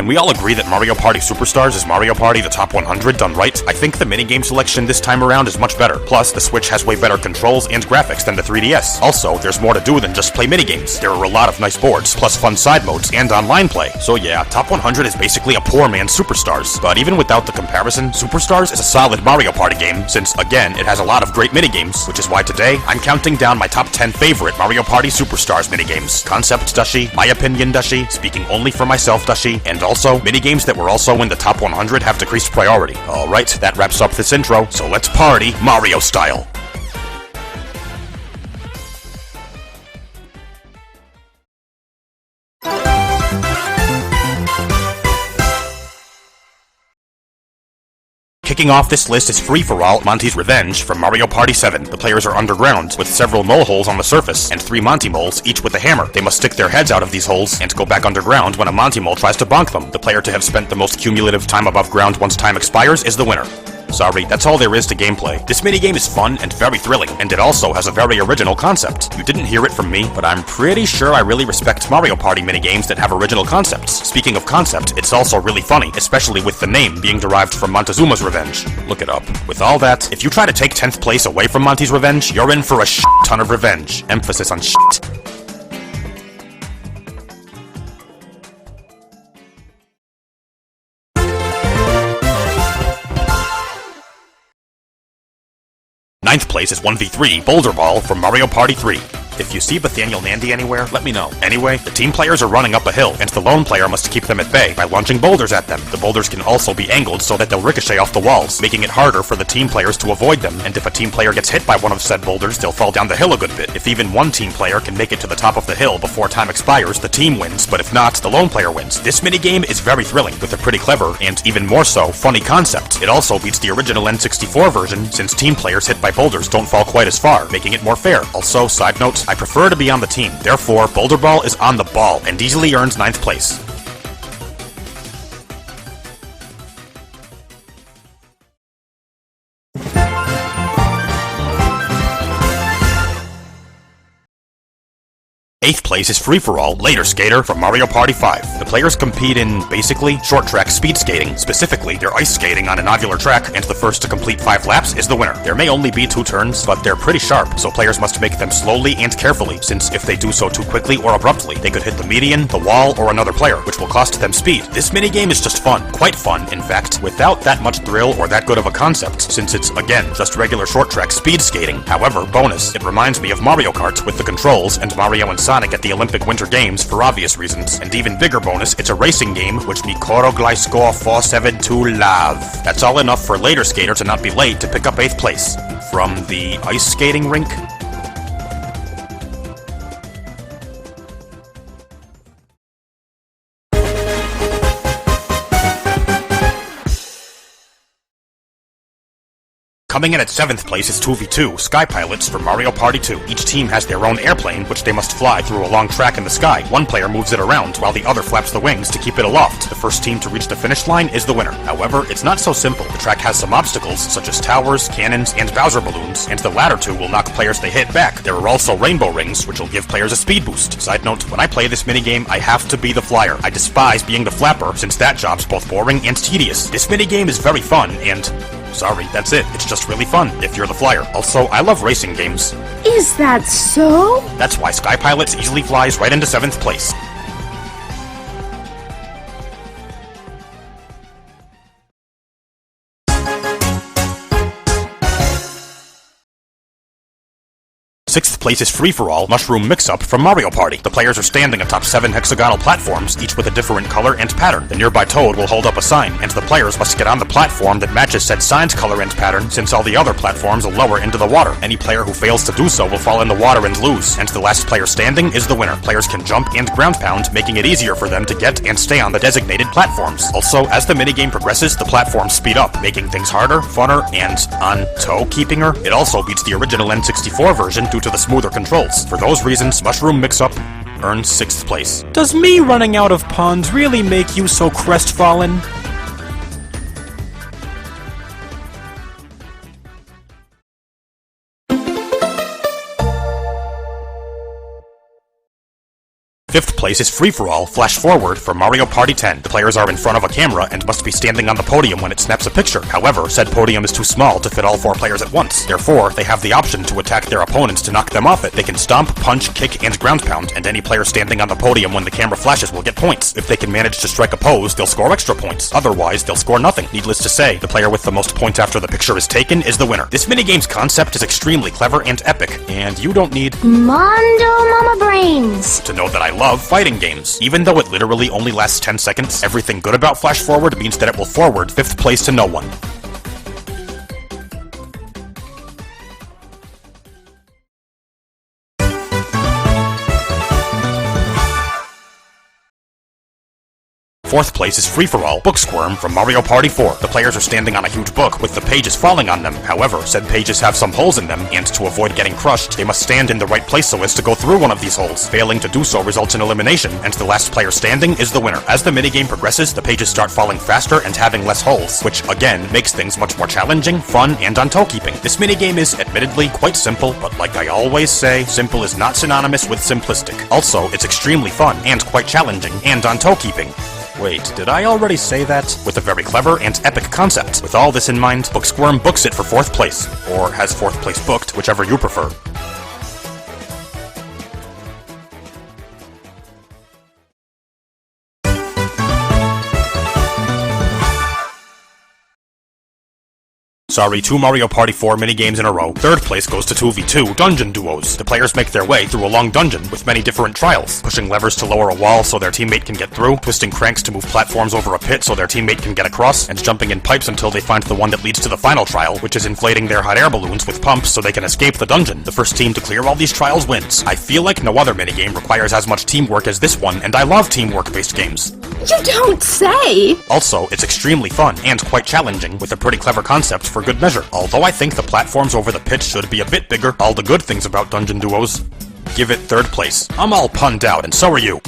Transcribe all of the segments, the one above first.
can we all agree that Mario Party Superstars is Mario Party the top 100 done right? I think the minigame selection this time around is much better. Plus, the Switch has way better controls and graphics than the 3DS. Also, there's more to do than just play minigames. There are a lot of nice boards, plus fun side modes and online play. So yeah, top 100 is basically a poor man's Superstars. But even without the comparison, Superstars is a solid Mario Party game, since again, it has a lot of great minigames, which is why today, I'm counting down my top 10 favorite Mario Party Superstars minigames. Concept Dashi, my opinion Dashi, speaking only for myself Dashi, and also, minigames that were also in the top 100 have decreased priority. Alright, that wraps up this intro, so let's party Mario style. Kicking off this list is free-for-all Monty's Revenge from Mario Party 7. The players are underground, with several mole holes on the surface, and 3 Monty moles, each with a hammer. They must stick their heads out of these holes, and go back underground when a Monty mole tries to bonk them. The player to have spent the most cumulative time above ground once time expires is the winner. Sorry, that's all there is to gameplay. This minigame is fun and very thrilling, and it also has a very original concept. You didn't hear it from me, but I'm pretty sure I really respect Mario Party minigames that have original concepts. Speaking of concept, it's also really funny, especially with the name being derived from Montezuma's Revenge. Look it up. With all that, if you try to take 10th place away from Monty's Revenge, you're in for a shit ton of revenge. Emphasis on shit. Ninth place is 1v3 Boulder Ball from Mario Party 3. If you see Nathaniel Nandy anywhere, let me know. Anyway, the team players are running up a hill, and the lone player must keep them at bay by launching boulders at them. The boulders can also be angled so that they'll ricochet off the walls, making it harder for the team players to avoid them, and if a team player gets hit by one of said boulders, they'll fall down the hill a good bit. If even one team player can make it to the top of the hill before time expires, the team wins, but if not, the lone player wins. This minigame is very thrilling, with a pretty clever, and even more so, funny concept. It also beats the original N64 version, since team players hit by boulders don't fall quite as far, making it more fair. Also, side note, I prefer to be on the team. Therefore, Boulder Ball is on the ball and easily earns 9th place. Eighth place is free-for-all Later Skater from Mario Party 5. The players compete in, basically, short-track speed skating. Specifically, they're ice skating on an ovular track, and the first to complete 5 laps is the winner. There may only be 2 turns, but they're pretty sharp, so players must make them slowly and carefully, since if they do so too quickly or abruptly, they could hit the median, the wall, or another player, which will cost them speed. This minigame is just fun. Quite fun, in fact, without that much thrill or that good of a concept, since it's, again, just regular short-track speed skating. However, bonus, it reminds me of Mario Kart with the controls, and Mario and Sonic at the Olympic Winter Games for obvious reasons. And even bigger bonus, it's a racing game, which me Koroglai score 472 love. That's all enough for Later Skater to not be late to pick up 8th place. From the ice skating rink? Coming in at 7th place is 2v2 Sky Pilots for Mario Party 2. Each team has their own airplane, which they must fly through a long track in the sky. One player moves it around, while the other flaps the wings to keep it aloft. The first team to reach the finish line is the winner. However, it's not so simple. The track has some obstacles, such as towers, cannons, and Bowser balloons, and the latter 2 will knock players they hit back. There are also rainbow rings, which will give players a speed boost. Side note, when I play this minigame, I have to be the flyer. I despise being the flapper, since that job's both boring and tedious. This minigame is very fun, and sorry, that's it. It's just really fun if you're the flyer. Also, I love racing games. Is that so? That's why Sky Pilots easily flies right into 7th place. Sixth place is free-for-all Mushroom Mix-Up from Mario Party. The players are standing atop 7 hexagonal platforms, each with a different color and pattern. The nearby Toad will hold up a sign, and the players must get on the platform that matches said sign's color and pattern, since all the other platforms will lower into the water. Any player who fails to do so will fall in the water and lose, and the last player standing is the winner. Players can jump and ground pound, making it easier for them to get and stay on the designated platforms. Also, as the minigame progresses, the platforms speed up, making things harder, funner, and on toe-keepinger. It also beats the original N64 version due to the smoother controls. For those reasons, Mushroom Mix-Up earns 6th place. Does me running out of puns really make you so crestfallen? 5th place is free-for-all Flash Forward from Mario Party 10. The players are in front of a camera and must be standing on the podium when it snaps a picture. However, said podium is too small to fit all 4 players at once. Therefore, they have the option to attack their opponents to knock them off it. They can stomp, punch, kick, and ground pound, and any player standing on the podium when the camera flashes will get points. If they can manage to strike a pose, they'll score extra points. Otherwise, they'll score nothing. Needless to say, the player with the most points after the picture is taken is the winner. This minigame's concept is extremely clever and epic, and you don't need Mondo Mama Brains to know that I love fighting games. Even though it literally only lasts 10 seconds, everything good about Flash Forward means that it will forward 5th place to no one. Fourth place is free-for-all Booksquirm from Mario Party 4. The players are standing on a huge book with the pages falling on them. However, said pages have some holes in them, and to avoid getting crushed, they must stand in the right place so as to go through one of these holes. Failing to do so results in elimination, and the last player standing is the winner. As the minigame progresses, the pages start falling faster and having less holes, which again makes things much more challenging, fun, and on toe-keeping. This minigame is admittedly quite simple, but like I always say, simple is not synonymous with simplistic. Also, it's extremely fun, and quite challenging, and on toe-keeping. Wait, did I already say that? With a very clever and epic concept. With all this in mind, Booksquirm books it for 4th place, or has 4th place booked, whichever you prefer. Sorry, 2 Mario Party 4 minigames in a row. 3rd place goes to 2v2 Dungeon Duos. The players make their way through a long dungeon with many different trials, pushing levers to lower a wall so their teammate can get through, twisting cranks to move platforms over a pit so their teammate can get across, and jumping in pipes until they find the one that leads to the final trial, which is inflating their hot air balloons with pumps so they can escape the dungeon. The first team to clear all these trials wins. I feel like no other minigame requires as much teamwork as this one, and I love teamwork-based games. You don't say! Also, it's extremely fun and quite challenging, with a pretty clever concept for good measure. Although I think the platforms over the pit should be a bit bigger, all the good things about Dungeon Duos. Give it 3rd place. I'm all punned out, and so are you.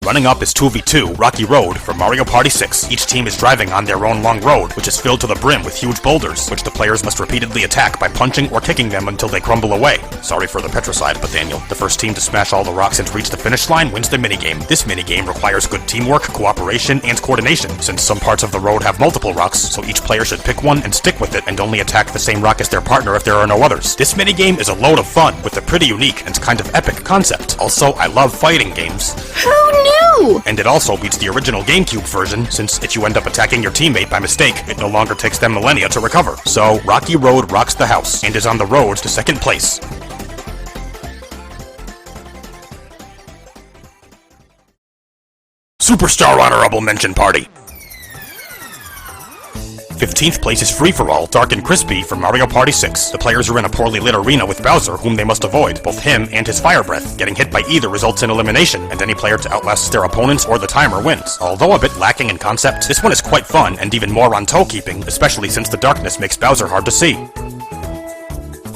Running up is 2v2 Rocky Road from Mario Party 6. Each team is driving on their own long road, which is filled to the brim with huge boulders, which the players must repeatedly attack by punching or kicking them until they crumble away. Sorry for the petricide, Nathaniel. The first team to smash all the rocks and reach the finish line wins the minigame. This minigame requires good teamwork, cooperation, and coordination, since some parts of the road have multiple rocks, so each player should pick one and stick with it and only attack the same rock as their partner if there are no others. This minigame is a load of fun, with a pretty unique and kind of epic concept. Also, I love fighting games. Who knew? And it also beats the original GameCube version, since if you end up attacking your teammate by mistake, it no longer takes them millennia to recover. So, Rocky Road rocks the house, and is on the road to 2nd place. Superstar Honorable Mention Party! 15th place is free-for-all Dark and Crispy from Mario Party 6. The players are in a poorly lit arena with Bowser, whom they must avoid, both him and his fire breath. Getting hit by either results in elimination, and any player to outlast their opponents or the timer wins. Although a bit lacking in concept, this one is quite fun and even more on toe-keeping, especially since the darkness makes Bowser hard to see.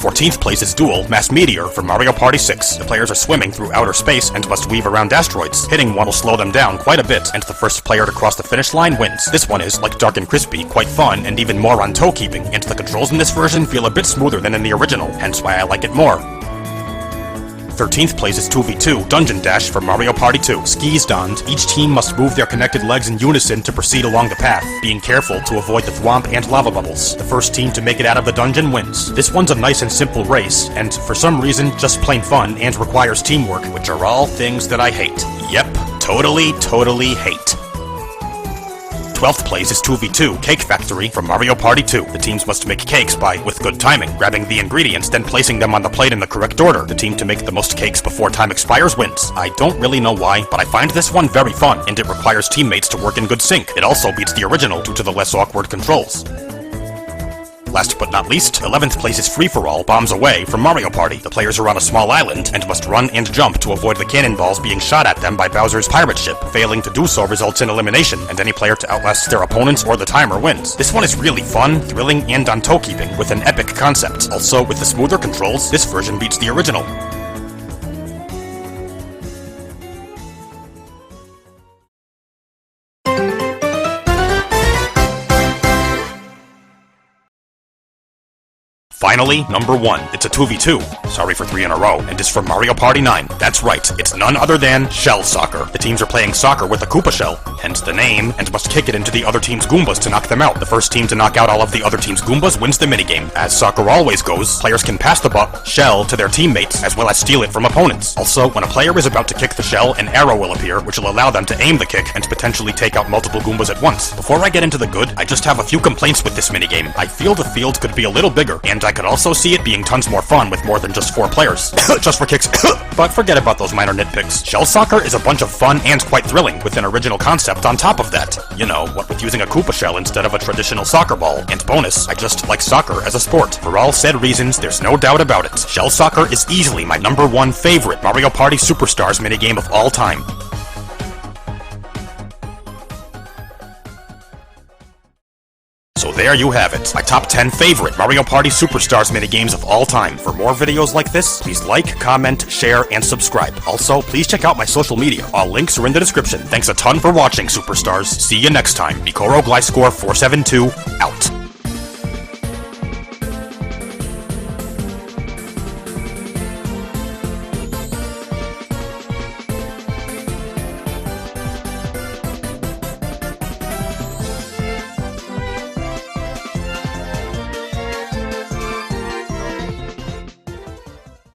14th place is Duel Mass Meteor from Mario Party 6. The players are swimming through outer space and must weave around asteroids. Hitting one will slow them down quite a bit, and the first player to cross the finish line wins. This one is, like Dark and Crispy, quite fun and even more on toe-keeping, and the controls in this version feel a bit smoother than in the original, hence why I like it more. 13th place is 2v2 Dungeon Dash from Mario Party 2. Skis donned, each team must move their connected legs in unison to proceed along the path, being careful to avoid the thwomp and lava bubbles. The first team to make it out of the dungeon wins. This one's a nice and simple race, and for some reason just plain fun and requires teamwork, which are all things that I hate. Yep, totally hate. 12th place is 2v2 Cake Factory from Mario Party 2. The teams must make cakes by, with good timing, grabbing the ingredients, then placing them on the plate in the correct order. The team to make the most cakes before time expires wins. I don't really know why, but I find this one very fun, and it requires teammates to work in good sync. It also beats the original due to the less awkward controls. Last but not least, 11th place is Free-for-All Bombs Away from Mario Party. The players are on a small island and must run and jump to avoid the cannonballs being shot at them by Bowser's pirate ship. Failing to do so results in elimination, and any player to outlast their opponents or the timer wins. This one is really fun, thrilling, and on toe-keeping, with an epic concept. Also, with the smoother controls, this version beats the original. Finally, number 1. It's a 2v2. Sorry for 3 in a row, and it's from Mario Party 9. That's right, it's none other than Shell Soccer. The teams are playing soccer with a Koopa shell, hence the name, and must kick it into the other team's Goombas to knock them out. The first team to knock out all of the other team's Goombas wins the minigame. As soccer always goes, players can pass the shell to their teammates, as well as steal it from opponents. Also, when a player is about to kick the shell, an arrow will appear, which will allow them to aim the kick and potentially take out multiple Goombas at once. Before I get into the good, I just have a few complaints with this minigame. I feel the field could be a little bigger, and I could also see it being tons more fun with more than just 4 players. Just for kicks. But forget about those minor nitpicks. Shell Soccer is a bunch of fun and quite thrilling, with an original concept on top of that. You know, what with using a Koopa shell instead of a traditional soccer ball. And bonus, I just like soccer as a sport. For all said reasons, there's no doubt about it. Shell Soccer is easily my number 1 favorite Mario Party Superstars minigame of all time. So there you have it, my top 10 favorite Mario Party Superstars minigames of all time. For more videos like this, please like, comment, share, and subscribe. Also, please check out my social media. All links are in the description. Thanks a ton for watching, Superstars. See you next time. Mikoro Gliscore 472, out.